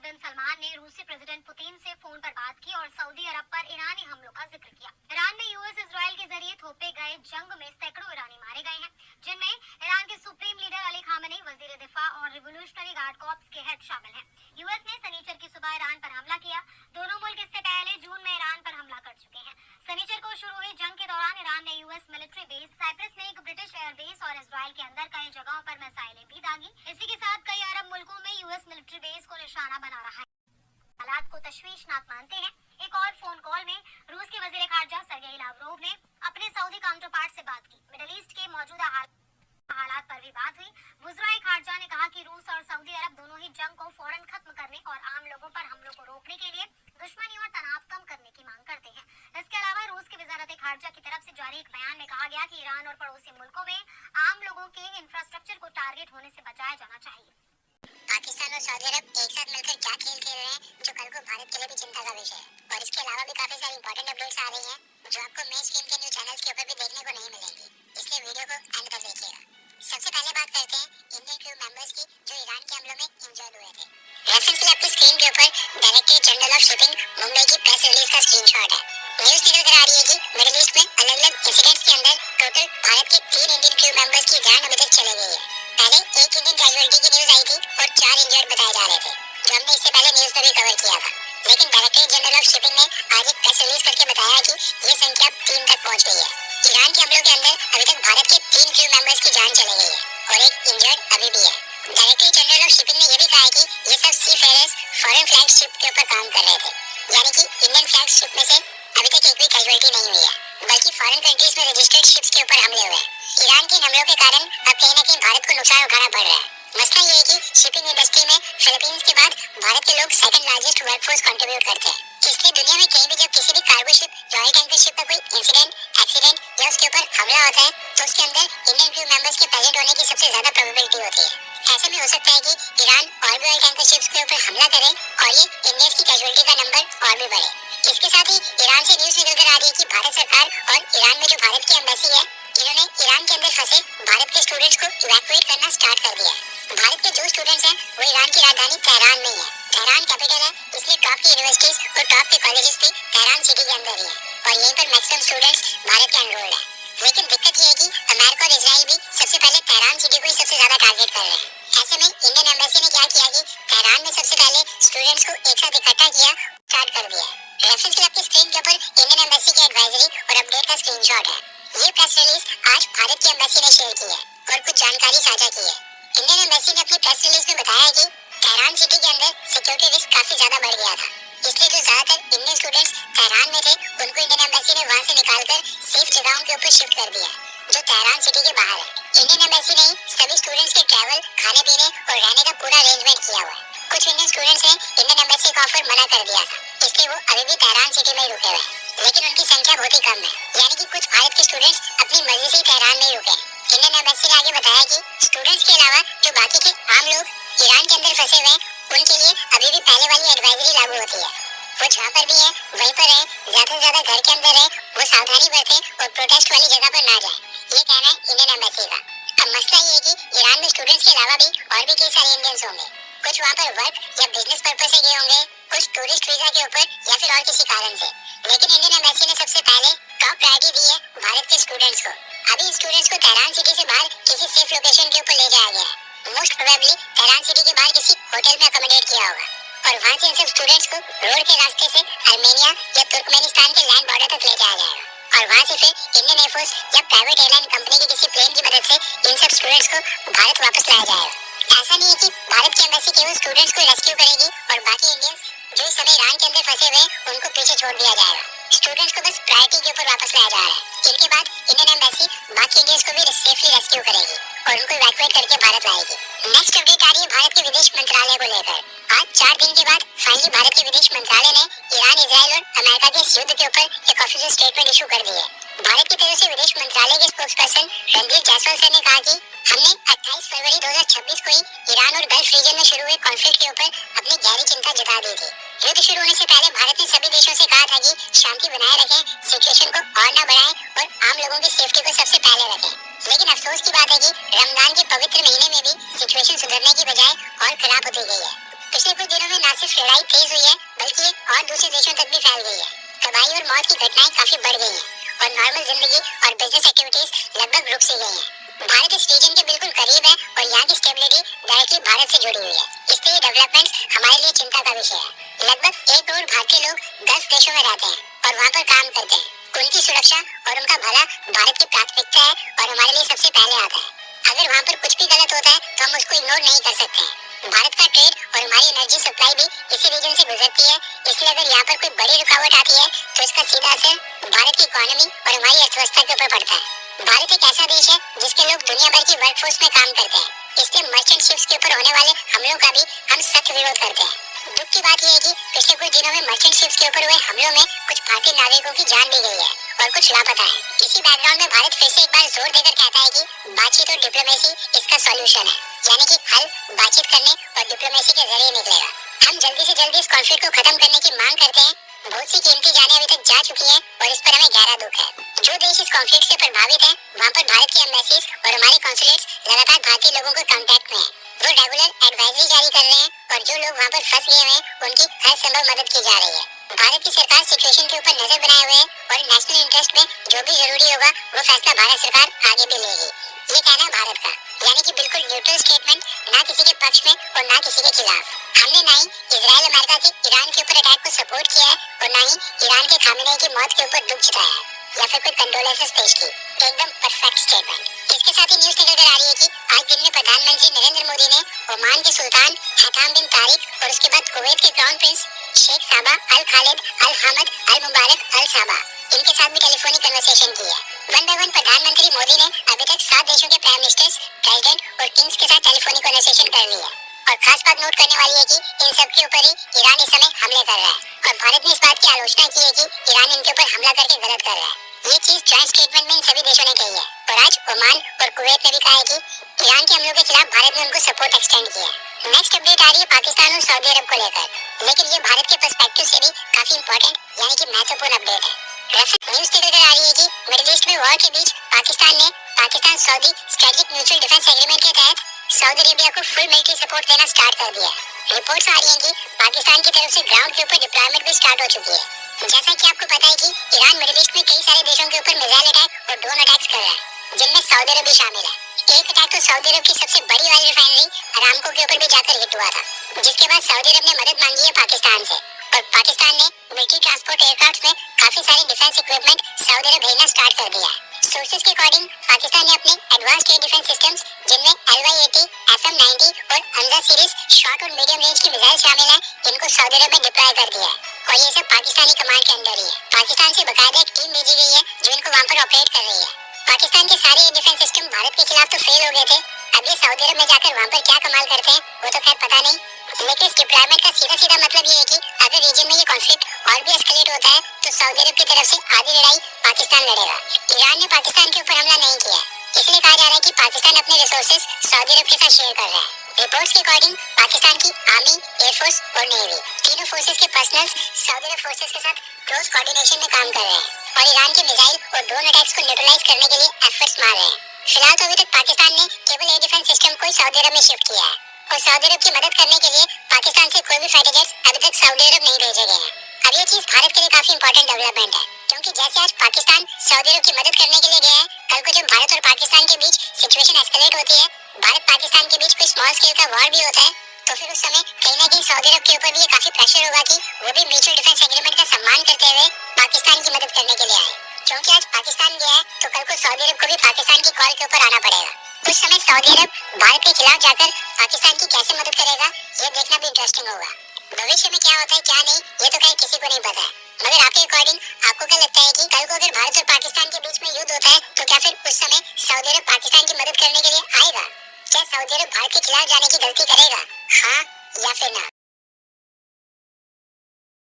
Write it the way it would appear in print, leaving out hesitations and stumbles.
बिन सलमान ने रूसी president Putin से फोन पर बात की और सऊदी अरब पर ईरानी हमलों का जिक्र किया। ईरान में यूएस इजराइल के जरिए थोपे गए जंग में सैकड़ों ईरानी मारे गए हैं, जिनमें ईरान के सुप्रीम लीडर अली खामेनी, वजीर दिफा और रिवोल्यूशनरी गार्ड कॉर्प्स के हेड शामिल हैं। यूएस ने शनिचर की सुबह ईरान पर हमला किया। दोनों मुल्क इससे पहले जून में ईरान पर हमला कर चुके हैं। शनिचर को शुरू हुई जंग के दौरान ईरान ने यूएस मिलिट्री बेस, साइप्रस में एक ब्रिटिश एयरबेस और इजराइल के अंदर कई जगहों पर मिसाइलें भी दागी। इसी के साथ कई अरब मुल्कों में यूएस मिलिट्री बेस को निशाना बना रहा है। हालात को तशवीशनाक मानते हैं। एक और फोन कॉल में रूस के वजीर खारजा सर्गेई लावरोव ने अपने सऊदी काउंटर पार्ट से बात की। मिडिल ईस्ट के मौजूदा हालात पर भी बात हुई। वज़ीर खारजा ने कहा कि रूस और सऊदी अरब दोनों ही जंग को फौरन खत्म करने और आम लोगों पर हमलों को रोकने के लिए दुश्मनी और तनाव कम करने की मांग करते हैं। इसके अलावा रूस की वजारत खारजा की तरफ से जारी एक बयान में कहा गया कि ईरान और पड़ोसी मुल्कों में आम लोगों के इंफ्रास्ट्रक्चर को टारगेट होने से बचाया जाना चाहिए। पाकिस्तान और सऊदी अरब एक साथ मिलकर क्या खेल खेल रहे हैं, जो कल को भारत के लिए भी चिंता का विषय है। और इसके अलावा भी काफी सारी इंपॉर्टेंट अपडेट्स आ रही हैं, जो आपको मेन स्ट्रीम के न्यूज़ चैनल्स के ऊपर भी देखने को नहीं मिलेंगी। इसलिए वीडियो को एंड तक देखिएगा। सबसे पहले बात करते हैं इंडियन क्रू मेंबर्स की, जो ईरान के हमलों में इंजर्ड हुए थे। रेफरेंस के लिए आपकी स्क्रीन के ऊपर directorate general of shipping Mumbai की प्रेस रिलीज का स्क्रीनशॉट है। न्यूज़ निकल कर आ रही है कि मिडिल ईस्ट में अलग-अलग इंसिडेंट्स के अंदर टोटल भारत के 3 इंडियन क्रू मेंबर्स की जान अभी तक चली गई है। पहले एक इंडियन कैजुअलिटी की न्यूज़ आई थी और 4 इंजर्ड बताए जा रहे थे, जो हमने इससे पहले न्यूज़ में भी कवर किया था। लेकिन डायरेक्टरेट जनरल ऑफ शिपिंग ने आज एक प्रेस रिलीज करके बताया कि ये संख्या 3 तक पहुंच गई है। ईरान के हमलों के अंदर अभी तक भारत के 3 क्रू मेंबर्स की जान चली गई है और एक इंजर्ड अभी भी है। डायरेक्टरेट जनरल ऑफ शिपिंग ने यह भी कहा है कि ये सब सी फेयरर्स फॉरेन फ्लैग शिप के ऊपर काम कर रहे थे, यानी कि इंडियन फ्लैग शिप में से अभी तक एक भी कैजुअलिटी नहीं हुई है, बल्कि फॉरेन कंट्रीज में रजिस्टर्ड शिप्स के ऊपर हमले हुए हैं। ईरान के हमलों के कारण अब कहीं ना कहीं भारत को नुकसान उठाना पड़ रहा है। मसला ये है कि शिपिंग इंडस्ट्री में फिलीपींस के बाद भारत के लोग सेकंड लार्जेस्ट वर्कफोर्स कंट्रीब्यूट करते हैं। इसलिए दुनिया में कहीं भी जब किसी भी कार्गो शिप या ऑयल टैंकर शिप पर कोई इंसिडेंट, एक्सीडेंट या उसके ऊपर हमला होता है, तो उसके अंदर इंडियन क्रू मेंबर्स के प्रेजेंट होने की सबसे ज्यादा प्रोबेबिलिटी होती है। ऐसे में हो सकता है कि ईरान और भी ऑयल टैंकर शिप्स के ऊपर हमला करे और ये इंडियंस की कैजुअलिटी का नंबर और भी बढ़े। इसके साथ ही ईरान से न्यूज़ निकल कर आ रही है कि भारत सरकार और ईरान में जो भारत की एम्बेसी है, इन्होंने ईरान के अंदर फंसे भारत के स्टूडेंट्स को इवैक्यूएट करना स्टार्ट कर दिया है। भारत के जो स्टूडेंट्स हैं वो ईरान की राजधानी तेहरान में ही है। तेहरान कैपिटल है, इसलिए टॉप की यूनिवर्सिटीज और टॉप के कॉलेजेस भी तेहरान सिटी के अंदर ही है और यहीं पर मैक्सिमम स्टूडेंट्स भारत के एनरोल्ड है। लेकिन दिक्कत ये है कि अमेरिका और इजराइल भी सबसे पहले तेहरान सिटी को ही सबसे ज्यादा टारगेट कर रहे हैं। ऐसे में इंडियन एम्बेसी ने क्या किया कि तेहरान में सबसे पहले स्टूडेंट्स को एक साथ इकट्ठा किया, स्टार्ट कर दिया। रेफरेंस के लिए आपकी स्क्रीन के ऊपर इंडियन एम्बेसी की एडवाइजरी और अपडेट का स्क्रीनशॉट है। ये प्रेस रिलीज आज भारत की एम्बेसी ने शेयर की है और कुछ जानकारी साझा की है। इंडियन एम्बेसी ने अपनी प्रेस रिलीज में बताया कि तेहरान सिटी के अंदर सिक्योरिटी रिस्क काफी ज्यादा बढ़ गया था, इसलिए जो ज्यादातर इंडियन स्टूडेंट्स तेहरान में थे उनको इंडियन एम्बेसी ने वहां से निकालकर सेफ जगहों के ऊपर शिफ्ट कर दिया, जो तेहरान सिटी के बाहर है। इंडियन एम्बेसी ने सभी स्टूडेंट्स के ट्रैवल, खाने पीने और रहने का पूरा अरेंजमेंट किया हुआ है। कुछ इंडियन स्टूडेंट्स ने इंडियन एम्बेसी का ऑफर मना कर दिया था, इसलिए वो अभी भी तेहरान सिटी में ही रुके हुए हैं, लेकिन उनकी संख्या बहुत ही कम है, यानी कि कुछ भारत के स्टूडेंट्स अपनी मर्जी से ही तेहरान में ही रुके हैं। इंडियन एम्बेसी ने आगे बताया कि स्टूडेंट्स के अलावा जो बाकी के आम लोग ईरान के अंदर फंसे हुए हैं, उनके लिए अभी भी पहले वाली एडवाइजरी लागू होती है। वो जहाँ पर भी है वहीं पर रहे, ज्यादा से ज्यादा घर के अंदर रहे, वो सावधानी बरते और प्रोटेस्ट वाली जगह पर ना जाए। ये कहना है इंडियन एम्बेसी का। अब मसला ये है कि ईरान में स्टूडेंट्स के अलावा भी और भी कई सारे इंडियंस होंगे। कुछ वहाँ पर वर्क या बिजनेस पर्पस से गए होंगे, कुछ टूरिस्ट वीजा के ऊपर या फिर और किसी कारण से। लेकिन इंडियन एम्बेसी ने सबसे पहले टॉप प्रायोरिटी दी है भारत के स्टूडेंट्स को। अभी स्टूडेंट्स को तेहरान सिटी से बाहर किसी सेफ लोकेशन के ऊपर ले जाया गया है। मोस्ट प्रोबेबली तेहरान सिटी के बाहर किसी होटल में अकोमोडेट किया होगा और वहां से इन सब स्टूडेंट्स को रोड के रास्ते से आर्मेनिया या तुर्कमेनिस्तान के लैंड बॉर्डर तक ले जाया जाएगा और वहां से फिर इंडियन एयरफोर्स या प्राइवेट एयरलाइन कंपनी के किसी प्लेन की मदद से इन सब स्टूडेंट्स को भारत वापस लाया जाएगा। ऐसा नहीं है कि भारत की एम्बेसी केवल स्टूडेंट्स को रेस्क्यू करेगी और बाकी इंडियंस जो इस समय ईरान के अंदर फंसे हुए हैं उनको पीछे छोड़ दिया जाएगा। स्टूडेंट्स को बस प्रायोरिटी के ऊपर वापस लाया जा रहा है। इनके बाद इंडियन एम्बेसी बाकी इंडियंस को भी सेफली रेस्क्यू करेगी और उनको इवैक्यूएट करके भारत लाएगी। नेक्स्ट अपडेट आ रही है भारत के विदेश मंत्रालय को लेकर। आज 4 दिन के बाद फाइनली भारत के विदेश मंत्रालय ने ईरान, इजराइल और अमेरिका के इस युद्ध के ऊपर एक ऑफिशियल स्टेटमेंट इशू कर दी है। भारत की तरफ से विदेश मंत्रालय के स्पोक्सपर्सन रणधीर जायसवाल सर ने कहा कि हमने 28 फरवरी 2026 को ही ईरान और गल्फ रीजन में शुरू हुए कॉन्फ्लिक्ट के ऊपर अपनी गहरी चिंता जता दी थी। युद्ध शुरू होने से पहले भारत ने सभी देशों से कहा था कि शांति बनाए रखें, सिचुएशन को और न बढ़ाएं और आम लोगों की सेफ्टी को सबसे पहले रखें। लेकिन अफसोस की बात है कि रमजान के पवित्र महीने में भी सिचुएशन सुधरने की बजाय और खराब होती गई है। पिछले कुछ दिनों में न सिर्फ लड़ाई तेज हुई है बल्कि ये और दूसरे देशों तक भी फैल गई है। तबाही और मौत की घटनाएं काफी बढ़ गई हैं और नॉर्मल जिंदगी और बिजनेस एक्टिविटीज लगभग रुक सी गई हैं। भारत इस रीजन के बिल्कुल करीब है और यहाँ की स्टेबिलिटी डायरेक्टली भारत से जुड़ी हुई है, इसलिए ये डेवलपमेंट्स हमारे लिए चिंता का विषय है। लगभग 1 करोड़ भारतीय लोग गल्फ देशों में रहते हैं और वहाँ पर काम करते हैं। उनकी सुरक्षा और उनका भला भारत की प्राथमिकता है और हमारे लिए सबसे पहले आता है। अगर वहाँ पर कुछ भी गलत होता है तो हम उसको इग्नोर नहीं कर सकते हैं। भारत का ट्रेड और हमारी एनर्जी सप्लाई भी इसी रीजन से गुजरती है, इसलिए अगर यहाँ पर कोई बड़ी रुकावट आती है तो इसका सीधा असर भारत की इकोनॉमी और हमारी अर्थव्यवस्था के ऊपर पड़ता है। भारत एक ऐसा देश है जिसके लोग दुनिया भर की वर्कफोर्स में काम करते हैं, इसलिए मर्चेंट शिप्स के ऊपर होने वाले हमलों का भी हम सख्त विरोध करते हैं। दुख की बात यह है कि पिछले कुछ दिनों में मर्चेंट शिप्स के ऊपर हुए हमलों में कुछ भारतीय नागरिकों की जान भी गई है और कुछ लापता है। इसी बैकग्राउंड में भारत फिर से एक बार जोर देकर कहता है कि बातचीत और डिप्लोमेसी इसका सॉल्यूशन है, यानी कि हल बातचीत करने और डिप्लोमेसी के जरिए निकलेगा। हम जल्दी से जल्दी इस कॉन्फ्लिक्ट को खत्म करने की मांग करते हैं। बहुत सी कीमती जानें अभी तक जा चुकी हैं और इस पर हमें गहरा दुख है। जो देश इस कॉन्फ्लिक्ट से प्रभावित है वहाँ पर भारत के एम्बेसीज और हमारे कॉन्सुलेट्स लगातार भारतीय लोगों के कांटेक्ट में हैं। वो रेगुलर एडवाइजरी जारी कर रहे हैं और जो लोग वहाँ पर फंस गए हैं उनकी हर संभव मदद की जा रही है। भारत की सरकार सिचुएशन के ऊपर नजर बनाए हुए है और नेशनल इंटरेस्ट में जो भी जरूरी होगा वो फैसला भारत सरकार आगे भी लेगी। ये कहना है भारत का, यानी कि बिल्कुल न्यूट्रल स्टेटमेंट, ना किसी के पक्ष में और ना किसी के खिलाफ। हमने ना ही इजराइल अमेरिका के ईरान के ऊपर अटैक को सपोर्ट किया है और ना ही ईरान के खामेनेई की मौत के ऊपर दुख जताया है या फिर कोई कंडोलेंसेस पेश की। एकदम परफेक्ट स्टेटमेंट। इसके साथ ही न्यूज निकल कर आ रही है कि आज दिन में प्रधानमंत्री नरेंद्र मोदी ने ओमान के सुल्तान हैथम बिन तारिक और उसके बाद कुवैत के क्राउन प्रिंस शेख साबा अल खालिद अल हमद अल मुबारक अल साबा इनके साथ भी टेलीफोनिक कन्वर्सेशन की है। 1 by 1 प्रधानमंत्री मोदी ने अभी तक 7 देशों के प्राइम मिनिस्टर्स, प्रेसिडेंट और किंग्स के साथ टेलीफोनिक कन्वर्सेशन कर ली है। और खास बात नोट करने वाली है कि इन सब के ऊपर ही ईरान इस समय हमले कर रहा है और भारत ने इस बात की आलोचना की है कि ईरान इनके ऊपर हमला करके गलत कर रहा है। ये चीज जॉइंट स्टेटमेंट में इन सभी देशों ने कही है और आज ओमान और कुवैत ने भी कहा है कि ईरान के हमलों के खिलाफ भारत ने उनको सपोर्ट एक्सटेंड किया है। नेक्स्ट अपडेट आ रही है पाकिस्तान और सऊदी अरब को लेकर, लेकिन ये भारत के पर्सपेक्टिव से भी काफी इंपॉर्टेंट यानी कि महत्वपूर्ण अपडेट है। न्यूज निकल आ रही है कि मिडिल ईस्ट में वॉर के बीच Pakistan Saudi strategic mutual defence agreement के तहत सऊदी अरेबिया को फुल मिलिट्री सपोर्ट देना स्टार्ट कर दिया है। रिपोर्ट्स आ रही हैं कि पाकिस्तान की तरफ से ग्राउंड के ऊपर डिप्लॉयमेंट भी स्टार्ट हो चुकी है। जैसा कि आपको पता है कि ईरान मिडिल ईस्ट में कई सारे देशों के ऊपर मिसाइल अटैक और ड्रोन अटैक्स कर रहा है, जिनमें सऊदी अरब भी शामिल है। एक अटैक तो सऊदी अरब की सबसे बड़ी ऑयल रिफाइनरी अरामको के ऊपर भी जाकर हिट हुआ था, जिसके बाद सऊदी अरब ने मदद मांगी है पाकिस्तान से और पाकिस्तान ने मिलिट्री ट्रांसपोर्ट एयरक्राफ्ट में काफी सारे डिफेंस इक्विपमेंट सऊदी अरब भेजना स्टार्ट कर दिया है। सोर्सेज के अकॉर्डिंग पाकिस्तान ने अपने एडवांस्ड एयर डिफेंस सिस्टम्स जिनमें LY-80, FM-90 और हमजा सीरीज शॉर्ट और मीडियम रेंज की मिसाइल शामिल है, इनको सऊदी अरब में डिप्लॉय कर दिया है और ये सब पाकिस्तानी कमांड के अंदर ही है। पाकिस्तान से बकायदा एक टीम भेजी गई है जो इनको वहाँ पर ऑपरेट कर रही है। पाकिस्तान के सारे एयर डिफेंस सिस्टम भारत के खिलाफ तो फेल हो गए थे, अब ये सऊदी अरब में जाकर वहाँ पर क्या कमाल करते हैं वो तो खैर पता नहीं, लेकिन इस डिप्लॉयमेंट का सीधा मतलब ये है कि अगर रीजन में ये कॉन्फ्लिक्ट और भी एस्केलेट होता है तो सऊदी अरब की तरफ से आधी लड़ाई पाकिस्तान लड़ेगा। ईरान ने पाकिस्तान के ऊपर हमला नहीं किया है, इसलिए कहा जा रहा है कि पाकिस्तान अपने रिसोर्सेज सऊदी अरब के साथ शेयर कर रहा है। रिपोर्ट्स के अकॉर्डिंग पाकिस्तान की आर्मी, एयरफोर्स और नेवी तीनों फोर्सेज के पर्सनल्स सऊदी अरब फोर्सेज के साथ क्लोज कोऑर्डिनेशन में काम कर रहे हैं और ईरान के मिसाइल और ड्रोन अटैक्स को न्यूट्रलाइज करने के लिए एफर्ट्स मार रहे हैं। फिलहाल तो अभी तक पाकिस्तान ने केवल एयर डिफेंस सिस्टम को सऊदी अरब में शिफ्ट किया है और सऊदी अरब की मदद करने के लिए पाकिस्तान से कोई भी फाइटर जेट्स अभी तक सऊदी अरब नहीं भेजे गए हैं। अब ये चीज भारत के लिए काफी इंपॉर्टेंट डेवलपमेंट है, क्योंकि जैसे आज पाकिस्तान सऊदी अरब की मदद करने के लिए गया है, कल को जब भारत और पाकिस्तान के बीच सिचुएशन एस्केलेट होती है, भारत पाकिस्तान के बीच कोई स्मॉल स्केल का वॉर भी होता है, तो फिर उस समय कहीं ना कहीं सऊदी अरब के ऊपर भी ये काफी प्रेशर होगा कि वो भी म्यूचुअल डिफेंस एग्रीमेंट का सम्मान करते हुए पाकिस्तान की मदद करने के लिए आए। क्योंकि आज पाकिस्तान गया है तो कल को सऊदी अरब को भी पाकिस्तान की कॉल के ऊपर आना पड़ेगा। उस समय सऊदी अरब भारत के खिलाफ जाकर पाकिस्तान की कैसे मदद करेगा ये देखना भी इंटरेस्टिंग होगा। भविष्य में क्या होता है क्या नहीं ये तो खैर किसी को नहीं पता है, मगर आपके अकॉर्डिंग आपको क्या लगता है कि कल को अगर भारत और पाकिस्तान के बीच में युद्ध होता है तो क्या फिर उस समय सऊदी अरब पाकिस्तान की मदद करने के लिए आएगा? क्या सऊदी अरब भारत के खिलाफ जाने की गलती करेगा, हाँ या फिर ना?